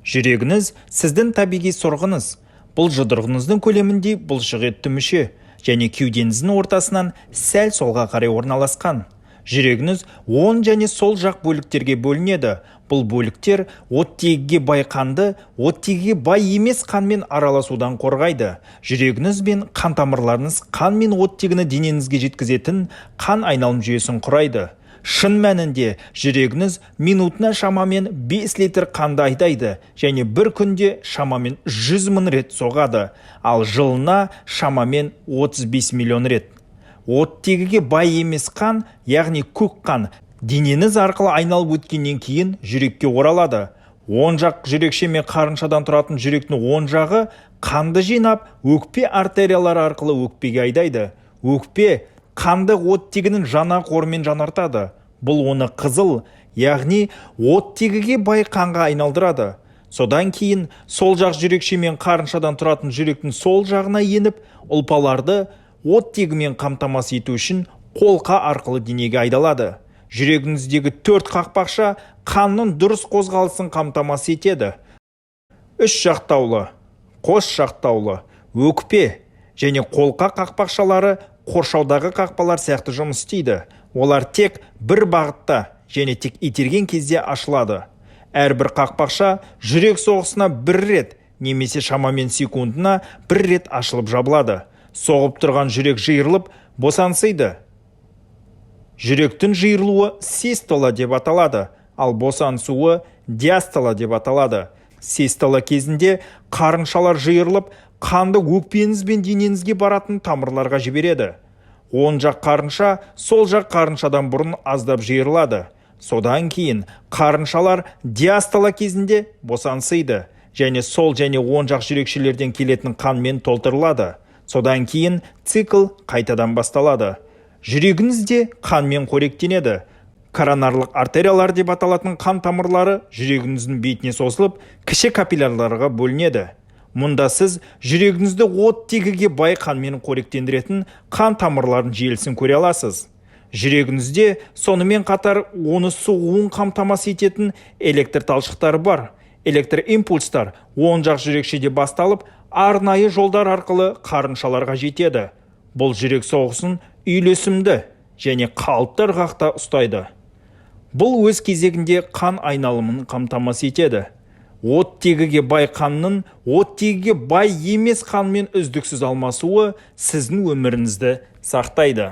Жүрегіңіз сіздің табиғи сорғыңыз. Бұл жұдырығыңыздың көлемінде бұлшық етті мүше және кеудеңіздің ортасынан сәл солға қарай орналасқан. Жүрегіңіз оң және сол жақ бөліктерге бөлінеді. Бұл бөліктер оттегіге бай қанды, оттегіге бай емес қанмен араласудан қорғайды. Жүрегіңіз бен қан тамырларыңыз қан мен оттегіні денеңізге жеткізетін қан айналым жүйесін құрайды. Шын мәнінде жүрегіңіз минутына шамамен 5 литр қанды айдайды және бір күнде шамамен 100 мың рет соғады, ал жылына шамамен 35 миллион рет. Оттегіге бай емес қан, яғни көк қан, денеңіз арқылы айналып өткеннен кейін жүрекке оралады. Оң жақ жүрекше мен қарыншадан тұратын жүректің оң жағы қанды жинап, өкпе артериялары арқылы өкпеге айдайды. Өкпе қанды оттегінің жаңа қорымен жанартады. Бұл оны қызыл, яғни оттегіге бай қанға айналдырады. Содан кейін сол жақ жүрекше мен қарыншадан тұратын жүректің сол жағына еніп, ұлпаларды оттегімен қамтамасыз ету үшін қолқа арқылы денеге айдалады. Жүрегіңіздегі 4 қақпақша қанның дұрыс қозғалысын қамтамасыз етеді. 3 жақтаулы, қос жақтаулы, өкпе және қолқа қақпақшалары қоршаудағы қақпалар сияқты жұмыс істейді. Олар тек бір бағытта және тек итерген кезде ашылады. Әрбір қақпақша жүрек соғысына бір рет немесе шамамен секундына бір рет ашылып жабылады. Соғып тұрған жүрек жиырылып босансиды. Жүректің жиырылуы систола деп аталады, ал босансуы диастола деп аталады. Систола кезінде қарыншалар жиырылып, қанды өкпеңіз бен денеңізге баратын тамырларға жібереді. Оң жақ қарынша сол жақ қарыншадан бұрын аздап жиырылады. Содан кейін қарыншалар диастола кезінде босансиды және сол және оң жақ жүрекшелерден келетін қанмен толтырылады. Содан кейін цикл қайтадан басталады. Жүрегіңіз де қанмен қоректенеді. Коронарлық артериялар деп аталатын қан тамырлары жүрегіңіздің бетіне созылып, кіші капиллярларға бөлінеді. Мұнда сіз жүрегіңізді оттегіге бай қанмен қоректендіретін қан тамырларын желісін көре аласыз. Жүрегіңізде сонымен қатар оны соғуын қамтамасыз ететін электр талшықтары бар. Электр импульстар оң жақ жүрекшеде басталып, арнайы жолдар арқылы қарыншаларға жетеді. Бұл жүрек соғысын үйлесімді және қалыпты ырғақта ұстайды. Бұл өз кезегінде қан айналымын қамтамасыз етеді. Оттегіге бай қанның оттегіге бай емес қанмен үздіксіз алмасуы сіздің өміріңізді сақтайды.